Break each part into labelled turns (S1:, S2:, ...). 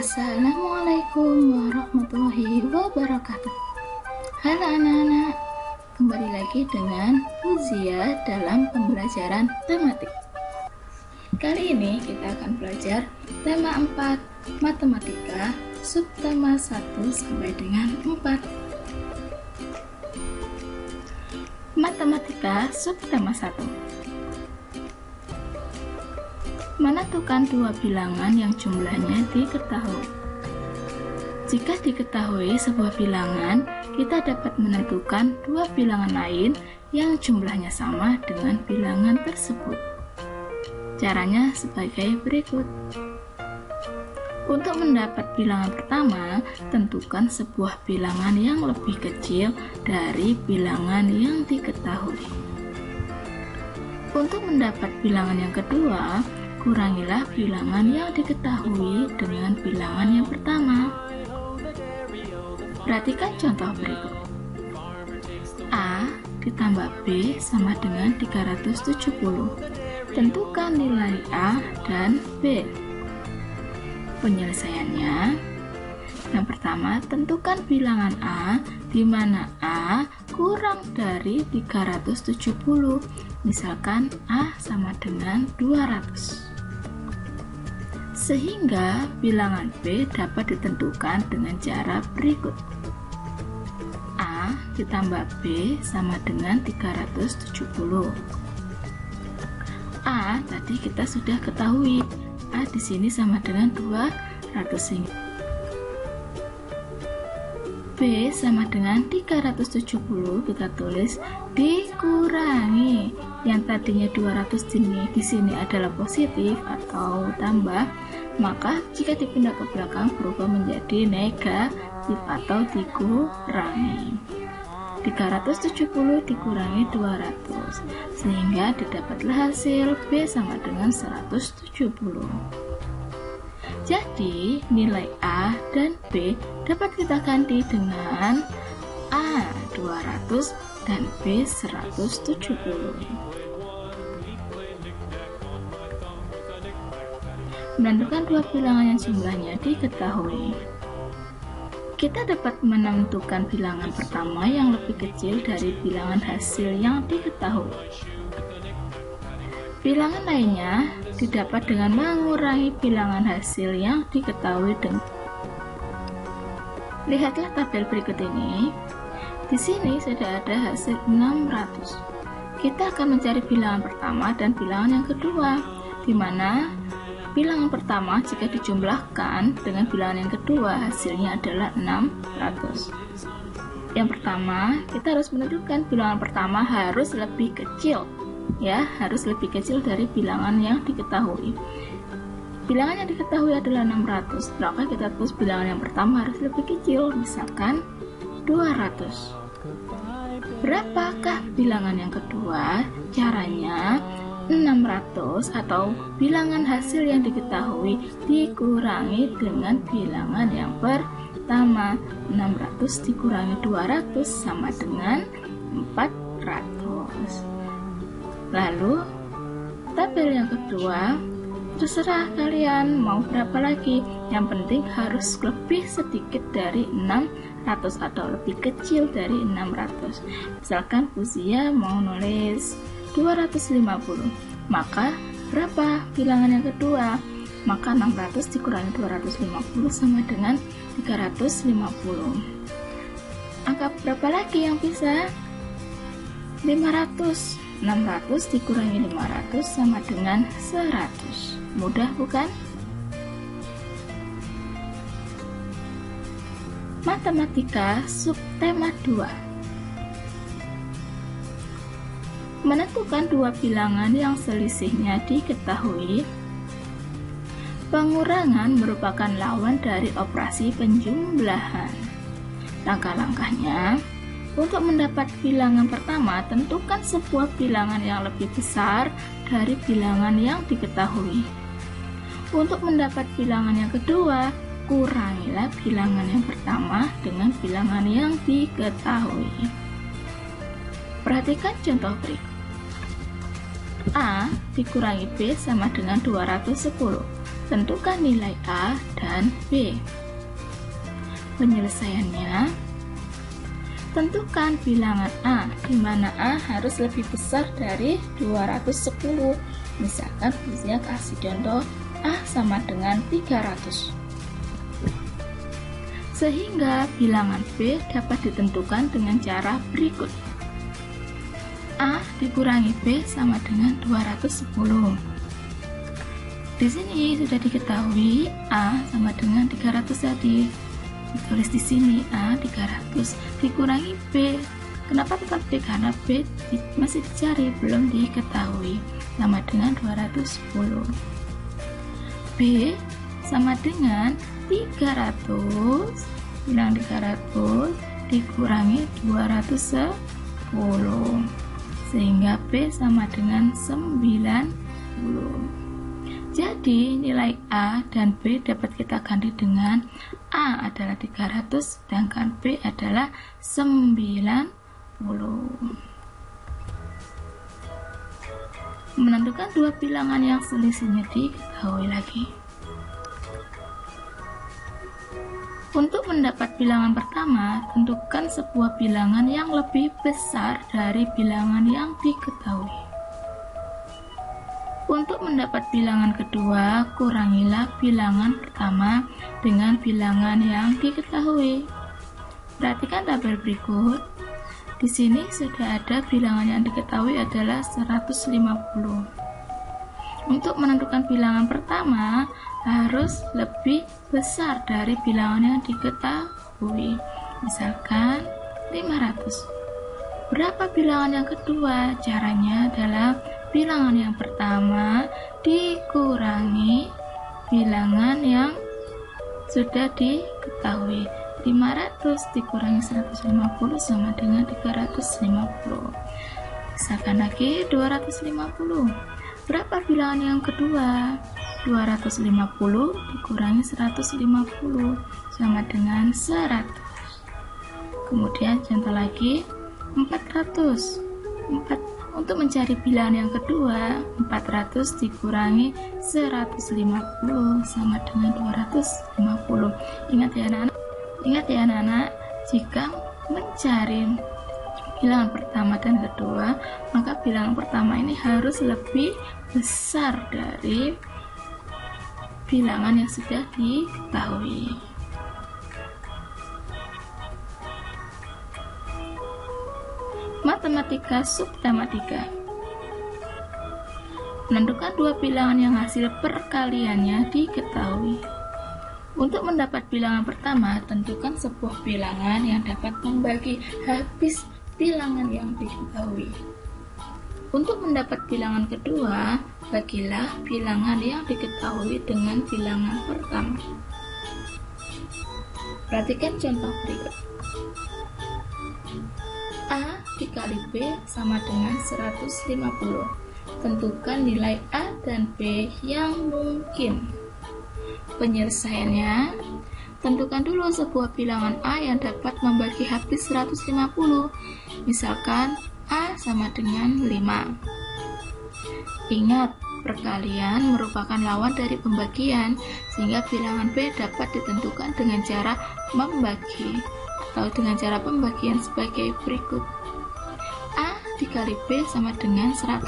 S1: Assalamualaikum warahmatullahi wabarakatuh. Halo anak-anak, kembali lagi dengan Fuzia dalam pembelajaran tematik. Kali ini kita akan belajar tema 4 matematika, subtema 1 sampai dengan 4. Matematika subtema 1. Menentukan dua bilangan yang jumlahnya diketahui. Jika diketahui sebuah bilangan, kita dapat menentukan dua bilangan lain yang jumlahnya sama dengan bilangan tersebut. Caranya sebagai berikut. Untuk mendapat bilangan pertama, tentukan sebuah bilangan yang lebih kecil dari bilangan yang diketahui. Untuk mendapat bilangan yang kedua, kurangilah bilangan yang diketahui dengan bilangan yang pertama. Perhatikan contoh berikut. A ditambah B sama dengan 370. Tentukan nilai A dan B. Penyelesaiannya, yang pertama, tentukan bilangan A di mana A kurang dari 370. Misalkan A sama dengan 200. Sehingga bilangan B dapat ditentukan dengan cara berikut. A ditambah B sama dengan 370. A tadi kita sudah ketahui, A di sini sama dengan 200. B sama dengan 370 kita tulis dikurangi yang tadinya 200 di sini adalah positif atau tambah, maka jika dipindah ke belakang berubah menjadi negatif atau dikurangi. 370 dikurangi 200 sehingga didapatlah hasil B sama dengan 170. Jadi nilai A dan B dapat kita ganti dengan A 200 dan B 170. Menentukan dua bilangan yang jumlahnya diketahui. Kita dapat menentukan bilangan pertama yang lebih kecil dari bilangan hasil yang diketahui. Bilangan lainnya didapat dengan mengurangi bilangan hasil yang diketahui dengan. Lihatlah tabel berikut ini. Di sini sudah ada hasil 600. Kita akan mencari bilangan pertama dan bilangan yang kedua, di mana bilangan pertama jika dijumlahkan dengan bilangan yang kedua hasilnya adalah 600. Yang pertama, kita harus menentukan bilangan pertama harus lebih kecil. Ya, harus lebih kecil dari bilangan yang diketahui. Bilangan yang diketahui adalah 600, maka kita tulis bilangan yang pertama harus lebih kecil, misalkan 200. Berapakah bilangan yang kedua? Caranya 600 atau bilangan hasil yang diketahui dikurangi dengan bilangan yang pertama. 600 dikurangi 200 sama dengan 400. Lalu tabel yang kedua, terserah kalian mau berapa lagi, yang penting harus lebih sedikit dari 600 atau lebih kecil dari 600. Misalkan Fuzia mau nulis 250, maka berapa bilangan yang kedua? Maka 600 dikurangi 250 sama dengan 350. Angka berapa lagi yang bisa? 500. 600 dikurangi 500 sama dengan 100. Mudah bukan? Matematika subtema 2. Menentukan dua bilangan yang selisihnya diketahui. Pengurangan merupakan lawan dari operasi penjumlahan. Langkah-langkahnya, untuk mendapat bilangan pertama, tentukan sebuah bilangan yang lebih besar dari bilangan yang diketahui. Untuk mendapat bilangan yang kedua, kurangilah bilangan yang pertama dengan bilangan yang diketahui. Perhatikan contoh berikut. A dikurangi B sama dengan 210. Tentukan nilai A dan B. Penyelesaiannya, tentukan bilangan A, di mana A harus lebih besar dari 210. Misalkan Fizia kasih contoh A sama dengan 300. Sehingga bilangan B dapat ditentukan dengan cara berikut. A dikurangi B sama dengan 210. Di sini sudah diketahui A sama dengan 300 tadi. Ditulis di sini A 300 dikurangi B. Kenapa tetap B? Karena B masih dicari, belum diketahui. Sama dengan 210. B sama dengan 300, bilang 300 dikurangi 210, sehingga B sama dengan 90. Jadi nilai A dan B dapat kita ganti dengan A adalah 300 sedangkan B adalah 90. Menentukan dua bilangan yang selisihnya diketahui lagi. Untuk mendapat bilangan pertama, tentukan sebuah bilangan yang lebih besar dari bilangan yang diketahui. Untuk mendapat bilangan kedua, kurangilah bilangan pertama dengan bilangan yang diketahui. Perhatikan tabel berikut. Di sini sudah ada bilangan yang diketahui adalah 150. Untuk menentukan bilangan pertama, harus lebih besar dari bilangan yang diketahui. Misalkan 500. Berapa bilangan yang kedua? Caranya adalah bilangan yang pertama dikurangi bilangan yang sudah diketahui. 500 dikurangi 150 sama dengan 350. Misalkan lagi 250. Berapa bilangan yang kedua? 250 dikurangi 150 sama dengan 100. Kemudian contoh lagi 400. Untuk mencari bilangan yang kedua, 400 dikurangi 150 sama dengan 250. Ingat ya anak-anak, jika mencari bilangan pertama dan kedua, maka bilangan pertama ini harus lebih besar dari bilangan yang sudah diketahui. Matematika subtema 3. Menentukan dua bilangan yang hasil perkaliannya diketahui. Untuk mendapat bilangan pertama, tentukan sebuah bilangan yang dapat membagi habis bilangan yang diketahui. Untuk mendapat bilangan kedua, bagilah bilangan yang diketahui dengan bilangan pertama. Perhatikan contoh berikut. A dikali B sama dengan 150. Tentukan nilai A dan B yang mungkin. Penyelesaiannya, tentukan dulu sebuah bilangan A yang dapat membagi habis 150. Misalkan A sama dengan 5. Ingat, perkalian merupakan lawan dari pembagian, sehingga bilangan B dapat ditentukan dengan cara membagi atau dengan cara pembagian sebagai berikut. A dikali B sama dengan 150.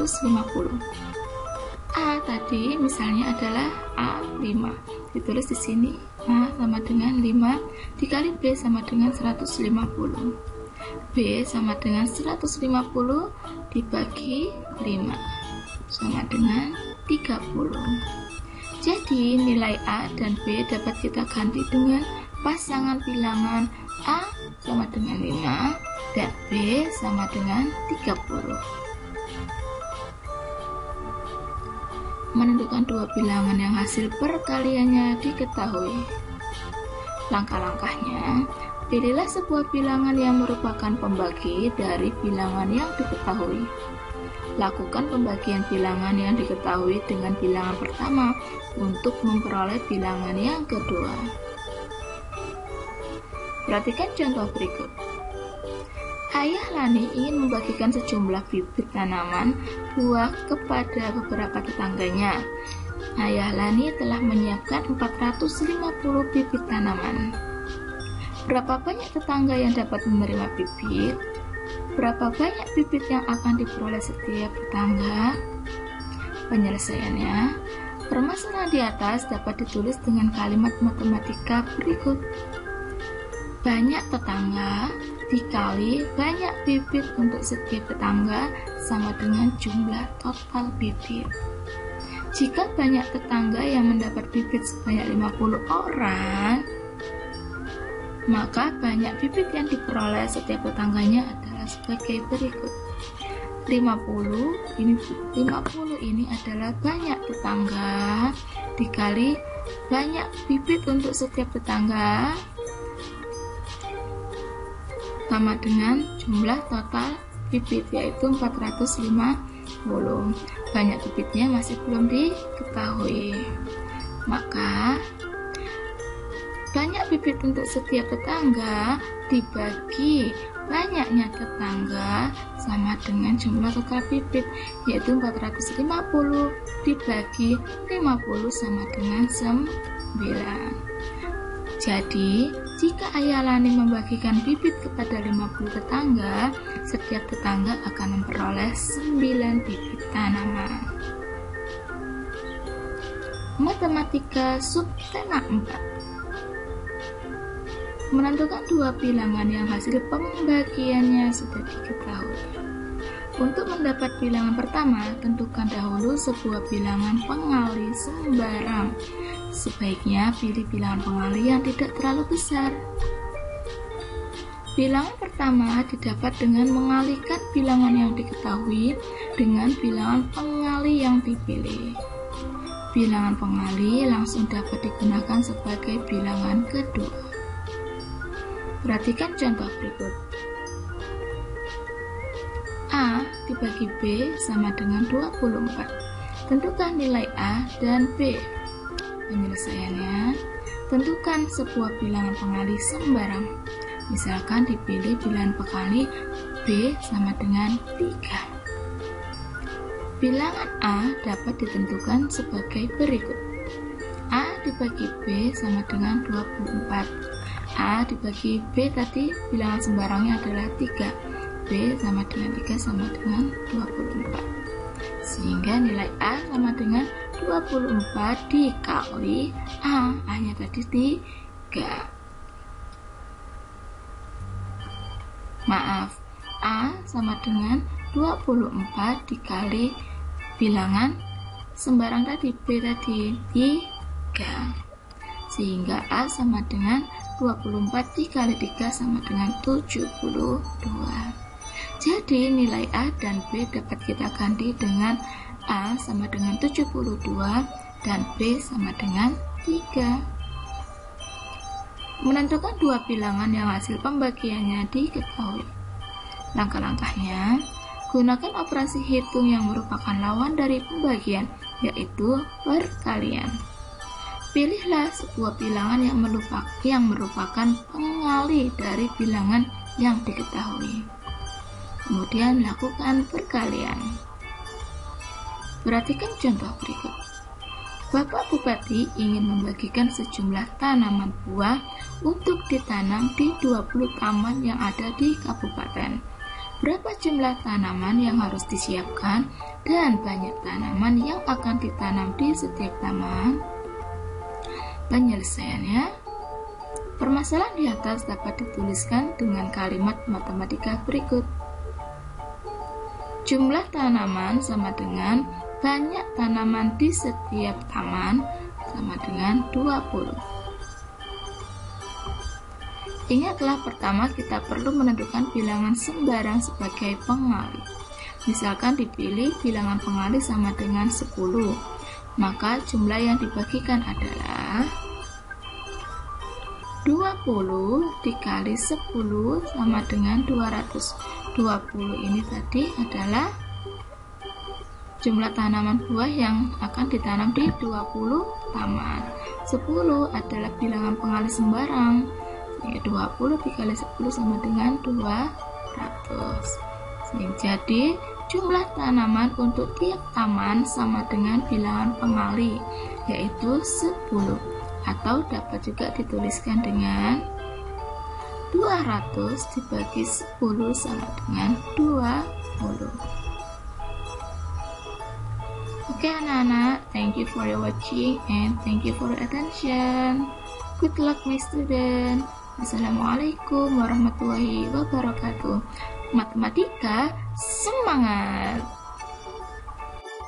S1: A tadi misalnya adalah A5. Ditulis di sini A sama dengan 5 dikali B sama dengan 150. B sama dengan 150 dibagi 5 sama dengan 30. Jadi nilai A dan B dapat kita ganti dengan pasangan bilangan A sama dengan 5 dan B sama dengan 30. Menentukan dua bilangan yang hasil perkaliannya diketahui. Langkah-langkahnya, pilihlah sebuah bilangan yang merupakan pembagi dari bilangan yang diketahui. Lakukan pembagian bilangan yang diketahui dengan bilangan pertama untuk memperoleh bilangan yang kedua. Perhatikan contoh berikut. Ayah Lani ingin membagikan sejumlah bibit tanaman buah kepada beberapa tetangganya. Ayah Lani telah menyiapkan 450 bibit tanaman. Berapa banyak tetangga yang dapat menerima bibit? Berapa banyak bibit yang akan diperoleh setiap tetangga? Penyelesaiannya, permasalahan di atas dapat ditulis dengan kalimat matematika berikut. Banyak tetangga dikali banyak bibit untuk setiap tetangga sama dengan jumlah total bibit. Jika banyak tetangga yang mendapat bibit sebanyak 50 orang, maka banyak bibit yang diperoleh setiap tetangganya adalah sebagai berikut. 50 ini adalah banyak tetangga dikali banyak bibit untuk setiap tetangga sama dengan jumlah total bibit, yaitu 450. Banyak bibitnya masih belum diketahui, maka banyak bibit untuk setiap tetangga dibagi banyaknya tetangga sama dengan jumlah total bibit, yaitu 450 dibagi 50 sama dengan 9. Jadi, jika Ayah Lani membagikan bibit kepada 50 tetangga, setiap tetangga akan memperoleh 9 bibit tanaman. Matematika subtema 4. Menentukan dua bilangan yang hasil pembagiannya sudah diketahui. Untuk mendapat bilangan pertama, tentukan dahulu sebuah bilangan pengali sembarang. Sebaiknya pilih bilangan pengali yang tidak terlalu besar. Bilangan pertama didapat dengan mengalikan bilangan yang diketahui dengan bilangan pengali yang dipilih. Bilangan pengali langsung dapat digunakan sebagai bilangan kedua. Perhatikan contoh berikut. A dibagi B sama dengan 24. Tentukan nilai A dan B. Penyelesaiannya, tentukan sebuah bilangan pengali sembarang. Misalkan dipilih bilangan pengali B sama dengan 3. Bilangan A dapat ditentukan sebagai berikut. A dibagi B sama dengan 24. A dibagi B tadi bilangan sembarangnya adalah 3. B sama dengan 3 sama dengan 24. Sehingga nilai A sama dengan 24 dikali A nya tadi 3. Maaf, A sama dengan 24 dikali bilangan sembarang tadi B tadi 3. Sehingga A sama dengan 24 dikali 3 sama dengan 72. Jadi nilai A dan B dapat kita ganti dengan A sama dengan 72 dan B sama dengan 3. Menentukan dua bilangan yang hasil pembagiannya diketahui. Langkah-langkahnya, gunakan operasi hitung yang merupakan lawan dari pembagian, yaitu perkalian. Pilihlah sebuah bilangan yang merupakan pengali dari bilangan yang diketahui. Kemudian lakukan perkalian. Perhatikan contoh berikut. Bapak Bupati ingin membagikan sejumlah tanaman buah untuk ditanam di 20 taman yang ada di kabupaten. Berapa jumlah tanaman yang harus disiapkan dan banyak tanaman yang akan ditanam di setiap taman? Penyelesaiannya, permasalahan di atas dapat dituliskan dengan kalimat matematika berikut. Jumlah tanaman sama dengan banyak tanaman di setiap taman sama dengan 20. Ingatlah, pertama kita perlu menentukan bilangan sembarang sebagai pengali. Misalkan dipilih bilangan pengali sama dengan 10, maka jumlah yang dibagikan adalah 20 dikali 10 sama dengan 200. 20 ini tadi adalah jumlah tanaman buah yang akan ditanam di 20 taman. 10 adalah bilangan pengali sembarang. 20 dikali 10 sama dengan 200. Jadi Jumlah tanaman untuk tiap taman sama dengan bilangan pengali, yaitu 10, atau dapat juga dituliskan dengan 200 dibagi 10 sama dengan 20. Oke anak-anak, thank you for your watching and thank you for your attention. Good luck my student. Assalamualaikum warahmatullahi wabarakatuh. Matematika semangat.